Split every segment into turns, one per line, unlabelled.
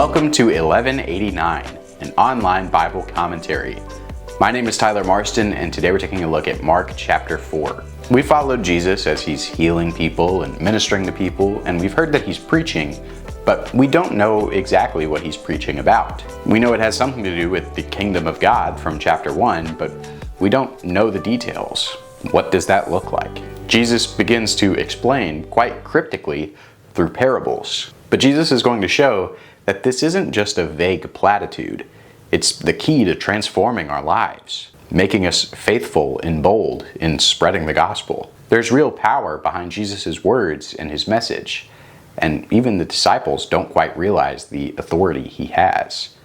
Welcome to 1189, an online Bible commentary. My name is Tyler Marston, and today we're taking a look at Mark chapter 4. We followed Jesus as he's healing people and ministering to people, and we've heard that he's preaching, but we don't know exactly what he's preaching about. We know it has something to do with the kingdom of God from chapter 1, but we don't know the details. What does that look like? Jesus begins to explain quite cryptically through parables. But Jesus is going to show that this isn't just a vague platitude. It's the key to transforming our lives, making us faithful and bold in spreading the gospel. There's real power behind Jesus' words and his message, and even the disciples don't quite realize the authority he has.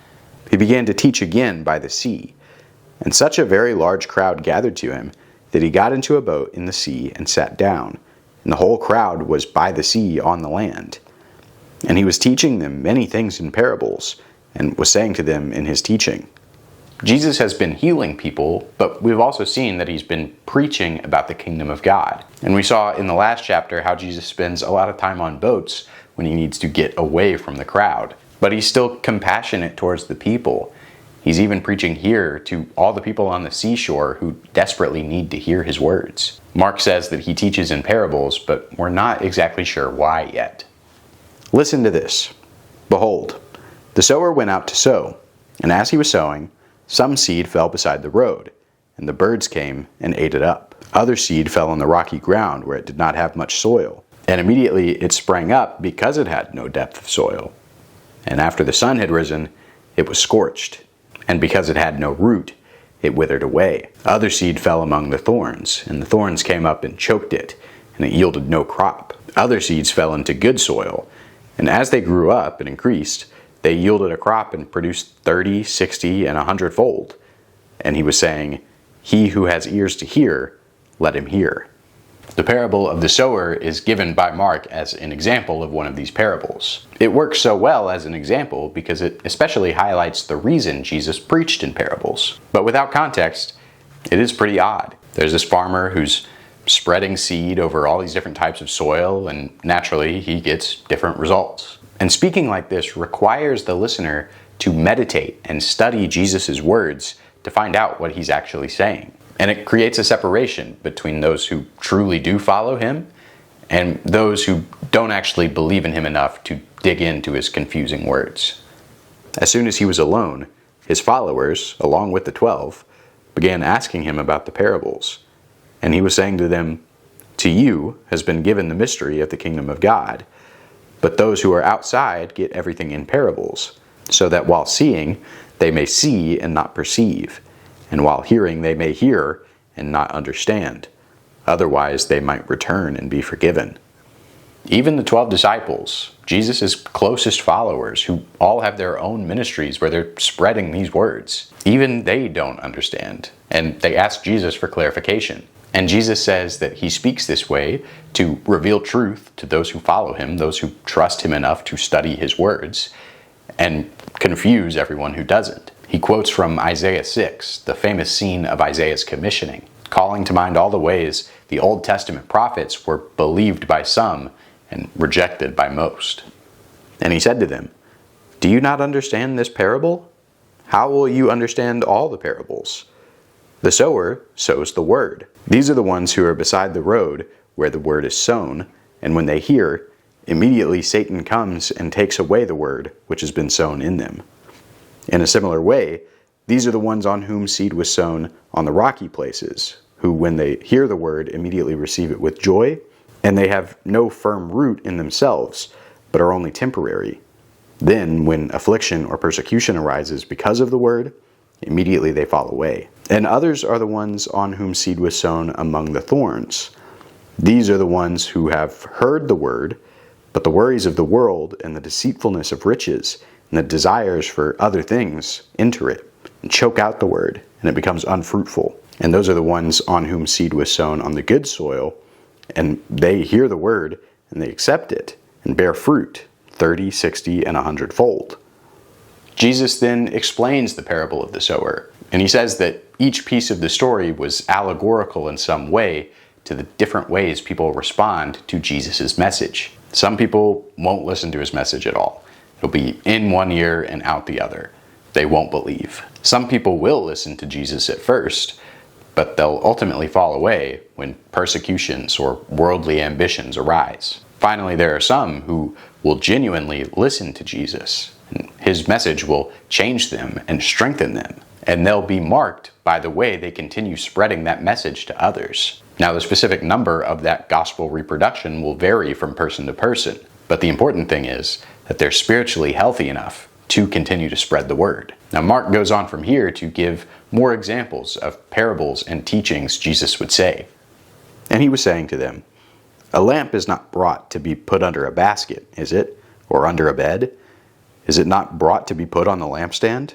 He began to teach again by the sea, and such a very large crowd gathered to him that he got into a boat in the sea and sat down, and the whole crowd was by the sea on the land. And he was teaching them many things in parables, and was saying to them in his teaching. Jesus has been healing people, but we've also seen that he's been preaching about the kingdom of God. And we saw in the last chapter how Jesus spends a lot of time on boats when he needs to get away from the crowd. But he's still compassionate towards the people. He's even preaching here to all the people on the seashore who desperately need to hear his words. Mark says that he teaches in parables, but we're not exactly sure why yet. Listen to this. Behold, the sower went out to sow, and as he was sowing, some seed fell beside the road, and the birds came and ate it up. Other seed fell on the rocky ground where it did not have much soil, and immediately it sprang up because it had no depth of soil. And after the sun had risen, it was scorched, and because it had no root, it withered away. Other seed fell among the thorns, and the thorns came up and choked it, and it yielded no crop. Other seeds fell into good soil, and as they grew up and increased, they yielded a crop and produced 30, 60, and 100-fold. And he was saying, "He who has ears to hear, let him hear." The parable of the sower is given by Mark as an example of one of these parables. It works so well as an example because it especially highlights the reason Jesus preached in parables. But without context, it is pretty odd. There's this farmer who's spreading seed over all these different types of soil, and naturally he gets different results. And speaking like this requires the listener to meditate and study Jesus' words to find out what he's actually saying. And it creates a separation between those who truly do follow him and those who don't actually believe in him enough to dig into his confusing words. As soon as he was alone, his followers, along with the 12, began asking him about the parables. And he was saying to them, "To you has been given the mystery of the kingdom of God, but those who are outside get everything in parables, so that while seeing, they may see and not perceive, and while hearing, they may hear and not understand. Otherwise, they might return and be forgiven." Even the 12 disciples, Jesus' closest followers, who all have their own ministries where they're spreading these words, even they don't understand, and they ask Jesus for clarification. And Jesus says that he speaks this way to reveal truth to those who follow him, those who trust him enough to study his words, and confuse everyone who doesn't. He quotes from Isaiah 6, the famous scene of Isaiah's commissioning, calling to mind all the ways the Old Testament prophets were believed by some and rejected by most. And he said to them, "Do you not understand this parable? How will you understand all the parables? The sower sows the word. These are the ones who are beside the road where the word is sown, and when they hear, immediately Satan comes and takes away the word which has been sown in them. In a similar way, these are the ones on whom seed was sown on the rocky places, who when they hear the word immediately receive it with joy, and they have no firm root in themselves, but are only temporary. Then, when affliction or persecution arises because of the word, immediately they fall away. And others are the ones on whom seed was sown among the thorns. These are the ones who have heard the word, but the worries of the world and the deceitfulness of riches and the desires for other things enter it and choke out the word, and it becomes unfruitful. And those are the ones on whom seed was sown on the good soil, and they hear the word and they accept it and bear fruit, 30, 60, and 100-fold. Jesus then explains the parable of the sower, and he says that each piece of the story was allegorical in some way to the different ways people respond to Jesus' message. Some people won't listen to his message at all, It'll be in one ear and out the other. They won't believe. Some people will listen to Jesus at first, but they'll ultimately fall away when persecutions or worldly ambitions arise. Finally, there are some who will genuinely listen to Jesus. His message will change them and strengthen them, and they'll be marked by the way they continue spreading that message to others. Now, the specific number of that gospel reproduction will vary from person to person, but the important thing is that they're spiritually healthy enough to continue to spread the word. Now, Mark goes on from here to give more examples of parables and teachings Jesus would say. And he was saying to them, "A lamp is not brought to be put under a basket, is it? Or under a bed? Is it not brought to be put on the lampstand?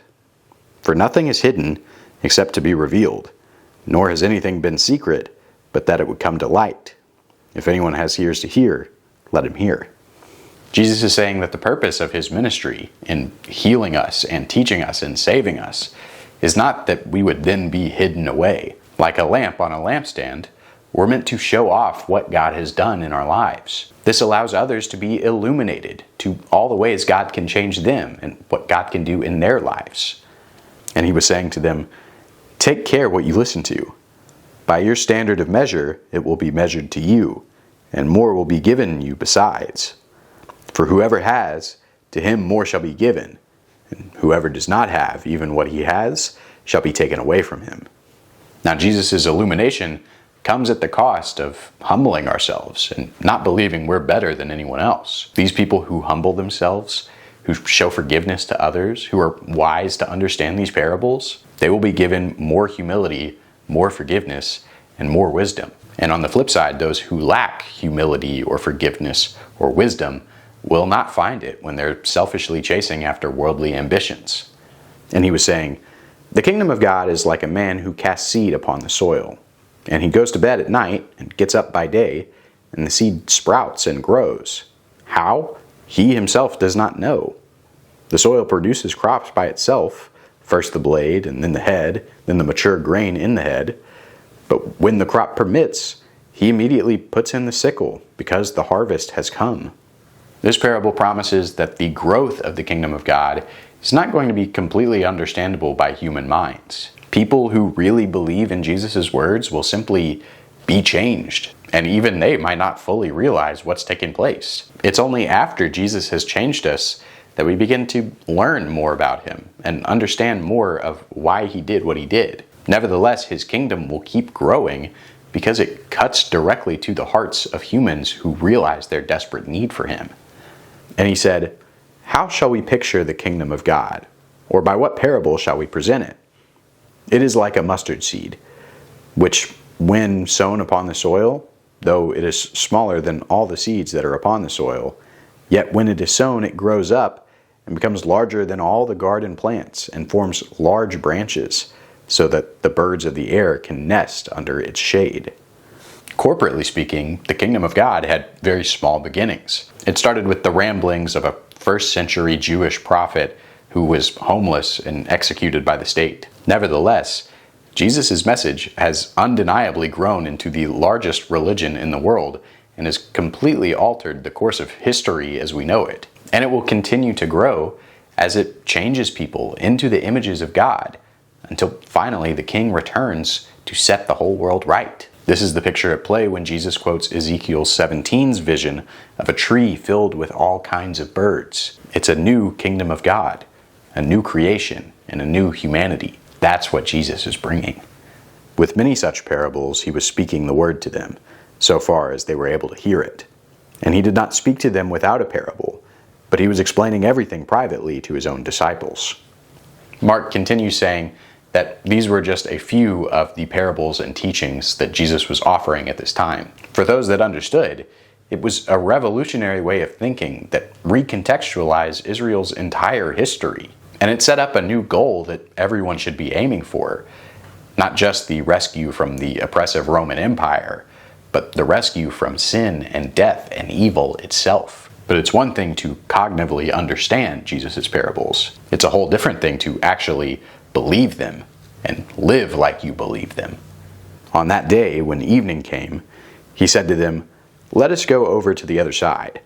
For nothing is hidden except to be revealed, nor has anything been secret, but that it would come to light. If anyone has ears to hear, let him hear." Jesus is saying that the purpose of his ministry in healing us and teaching us and saving us is not that we would then be hidden away. Like a lamp on a lampstand, we're meant to show off what God has done in our lives. This allows others to be illuminated to all the ways God can change them and what God can do in their lives. And he was saying to them, "Take care what you listen to. By your standard of measure, it will be measured to you, and more will be given you besides. For whoever has, to him more shall be given, and whoever does not have, even what he has, shall be taken away from him." Now, Jesus' illumination comes at the cost of humbling ourselves and not believing we're better than anyone else. These people who humble themselves, who show forgiveness to others, who are wise to understand these parables, they will be given more humility, more forgiveness, and more wisdom. And on the flip side, those who lack humility or forgiveness or wisdom will not find it when they're selfishly chasing after worldly ambitions. And he was saying, "The kingdom of God is like a man who casts seed upon the soil. And he goes to bed at night and gets up by day, and the seed sprouts and grows. How? He himself does not know. The soil produces crops by itself, first the blade, and then the head, then the mature grain in the head. But when the crop permits, he immediately puts in the sickle, because the harvest has come." This parable promises that the growth of the kingdom of God is not going to be completely understandable by human minds. People who really believe in Jesus' words will simply be changed, and even they might not fully realize what's taking place. It's only after Jesus has changed us that we begin to learn more about him and understand more of why he did what he did. Nevertheless, his kingdom will keep growing because it cuts directly to the hearts of humans who realize their desperate need for him. And he said, "How shall we picture the kingdom of God? Or by what parable shall we present it? It is like a mustard seed, which, when sown upon the soil, though it is smaller than all the seeds that are upon the soil, yet when it is sown, it grows up and becomes larger than all the garden plants and forms large branches, so that the birds of the air can nest under its shade." Corporately speaking, the kingdom of God had very small beginnings. It started with the ramblings of a first century Jewish prophet who was homeless and executed by the state. Nevertheless, Jesus' message has undeniably grown into the largest religion in the world and has completely altered the course of history as we know it. And it will continue to grow as it changes people into the images of God until finally the King returns to set the whole world right. This is the picture at play when Jesus quotes Ezekiel 17's vision of a tree filled with all kinds of birds. It's a new kingdom of God, a new creation, and a new humanity. That's what Jesus is bringing. With many such parables, he was speaking the word to them, so far as they were able to hear it. And he did not speak to them without a parable, but he was explaining everything privately to his own disciples. Mark continues saying that these were just a few of the parables and teachings that Jesus was offering at this time. For those that understood, it was a revolutionary way of thinking that recontextualized Israel's entire history. And it set up a new goal that everyone should be aiming for. Not just the rescue from the oppressive Roman Empire, but the rescue from sin and death and evil itself. But it's one thing to cognitively understand Jesus' parables. It's a whole different thing to actually believe them and live like you believe them. On that day, when evening came, he said to them, "Let us go over to the other side."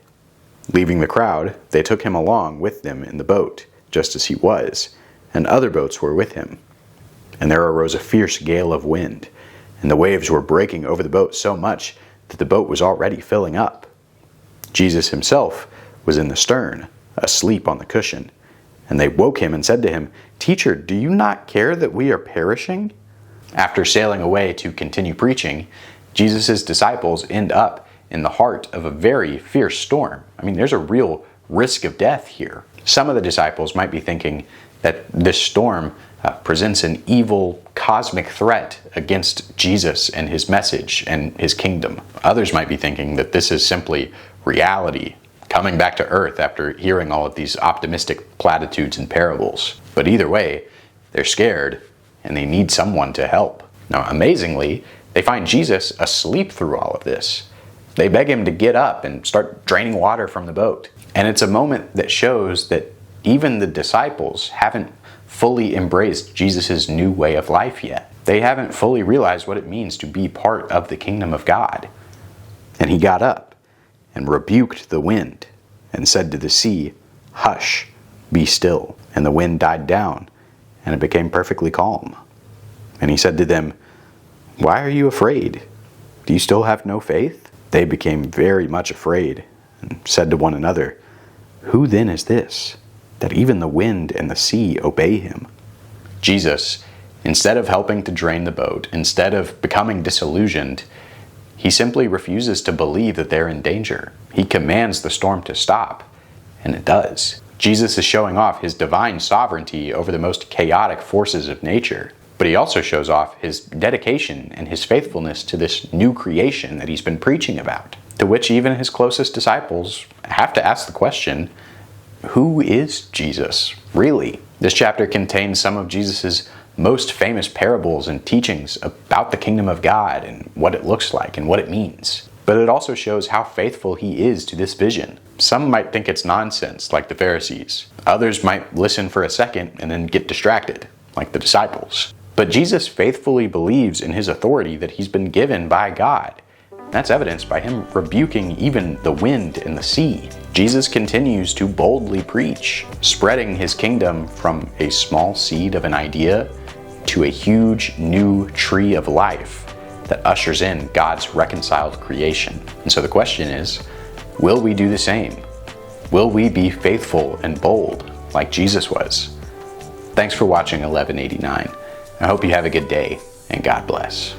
Leaving the crowd, they took him along with them in the boat, just as he was, and other boats were with him. And there arose a fierce gale of wind, and the waves were breaking over the boat so much that the boat was already filling up. Jesus himself was in the stern, asleep on the cushion. And they woke him and said to him, "Teacher, do you not care that we are perishing?" After sailing away to continue preaching, Jesus' disciples end up in the heart of a very fierce storm. I mean, there's a real risk of death here. Some of the disciples might be thinking that this storm presents an evil cosmic threat against Jesus and his message and his kingdom. Others might be thinking that this is simply reality coming back to earth after hearing all of these optimistic platitudes and parables. But either way, they're scared and they need someone to help. Now, amazingly, they find Jesus asleep through all of this. They beg him to get up and start draining water from the boat. And it's a moment that shows that even the disciples haven't fully embraced Jesus' new way of life yet. They haven't fully realized what it means to be part of the kingdom of God. And he got up and rebuked the wind and said to the sea, "Hush, be still." And the wind died down, and it became perfectly calm. And he said to them, "Why are you afraid? Do you still have no faith?" They became very much afraid and said to one another, "Who then is this, that even the wind and the sea obey him?" Jesus, instead of helping to drain the boat, instead of becoming disillusioned, he simply refuses to believe that they're in danger. He commands the storm to stop, and it does. Jesus is showing off his divine sovereignty over the most chaotic forces of nature. But he also shows off his dedication and his faithfulness to this new creation that he's been preaching about, to which even his closest disciples have to ask the question, who is Jesus, really? This chapter contains some of Jesus' most famous parables and teachings about the kingdom of God and what it looks like and what it means. But it also shows how faithful he is to this vision. Some might think it's nonsense, like the Pharisees. Others might listen for a second and then get distracted, like the disciples. But Jesus faithfully believes in his authority that he's been given by God. That's evidenced by him rebuking even the wind and the sea. Jesus continues to boldly preach, spreading his kingdom from a small seed of an idea to a huge new tree of life that ushers in God's reconciled creation. And so the question is, will we do the same? Will we be faithful and bold like Jesus was? Thanks for watching 1189. I hope you have a good day, and God bless.